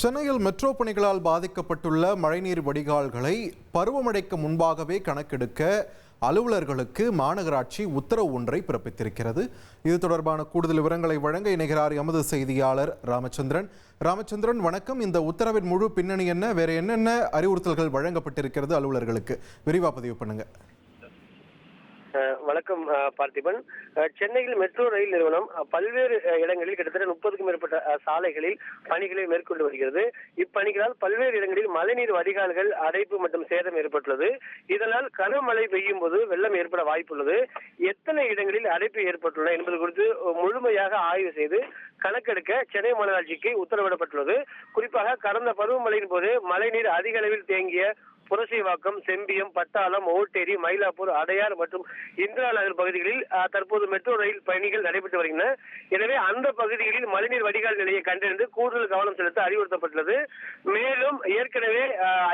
சென்னையில் மெட்ரோ பணிகளால் பாதிக்கப்பட்டுள்ள மழைநீர் வடிகால்களை பருவமழைக்கு முன்பாகவே கணக்கெடுக்க அலுவலர்களுக்கு மாநகராட்சி உத்தரவு ஒன்றை பிறப்பித்திருக்கிறது. இது தொடர்பான கூடுதல் விவரங்களை வழங்க இணைகிறார் எமது செய்தியாளர் ராமச்சந்திரன். வணக்கம். இந்த உத்தரவின் முழு பின்னணி என்ன, வேற என்னென்ன அறிவுறுத்தல்கள் வழங்கப்பட்டிருக்கிறது அலுவலர்களுக்கு, விரிவா பதிவு பண்ணுங்க. வணக்கம் பார்த்திபன். சென்னையில் மெட்ரோ ரயில் நிறுவனம் பல்வேறு இடங்களில் கிட்டத்தட்ட 30க்கும் மேற்பட்ட சாலைகளில் பணிகளை மேற்கொண்டு வருகிறது. இப்பணிகளால் பல்வேறு இடங்களில் மழைநீர் வடிகால்கள் அடைப்பு மற்றும் சேதம் ஏற்பட்டுள்ளது. இதனால் கனமழை பெய்யும் போது வெள்ளம் ஏற்பட வாய்ப்புள்ளது. எத்தனை இடங்களில் அடைப்பு ஏற்பட்டுள்ளன என்பது குறித்து முழுமையாக ஆய்வு செய்து கணக்கெடுக்க சென்னை மாநகராட்சிக்கு உத்தரவிடப்பட்டுள்ளது. குறிப்பாக கடந்த பருவமழையின் போது மழைநீர் அதிக அளவில் தேங்கிய புரசைவாக்கம், செம்பியம், பட்டாளம், ஓட்டேரி, மயிலாப்பூர், அடையார் மற்றும் இந்திரா நகர் பகுதிகளில் தற்போது மெட்ரோ ரயில் பணிகள் நடைபெற்று வருகின்றன. எனவே அந்த பகுதிகளில் மழைநீர் வடிகால் நிலையை கண்டறிந்து கூடுதல் கவனம் செலுத்த அறிவுறுத்தப்பட்டுள்ளது. மேலும் ஏற்கனவே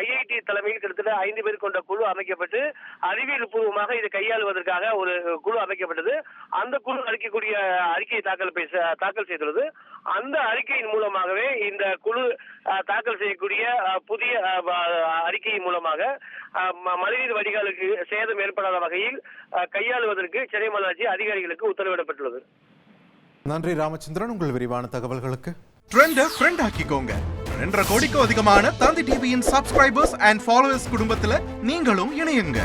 IIT தலைமையில் கிட்டத்தட்ட 5 பேர் கொண்ட குழு அமைக்கப்பட்டு அறிவியல் பூர்வமாக இதை கையாளுவதற்காக ஒரு குழு அமைக்கப்பட்டது. அந்த குழு அளிக்கக்கூடிய அறிக்கையை தாக்கல் செய்துள்ளது. அந்த அறிக்கையின் மூலமாகவே இந்த குழு தாக்கல் செய்யக்கூடிய புதிய அறிக்கையின் மூலமாக மழைநீர் வடிகாலுக்கு சேதம் ஏற்படாத வகையில் கையாளுவதற்கு சென்னை மாநகராட்சி அதிகாரிகளுக்கு உத்தரவிடப்பட்டுள்ளது. நன்றி ராமச்சந்திரன், உங்கள் விரிவான தகவல்களுக்கு. ட்ரெண்ட ஃப்ரெண்ட் ஆக்கிக்கோங்க. 2.5 கோடிக்கும் அதிகமான தந்தி டிவியின் சப்ஸ்கிரைபர்ஸ் அண்ட் ஃபாலோவர்ஸ் குடும்பத்துல நீங்களும் இணையுங்க.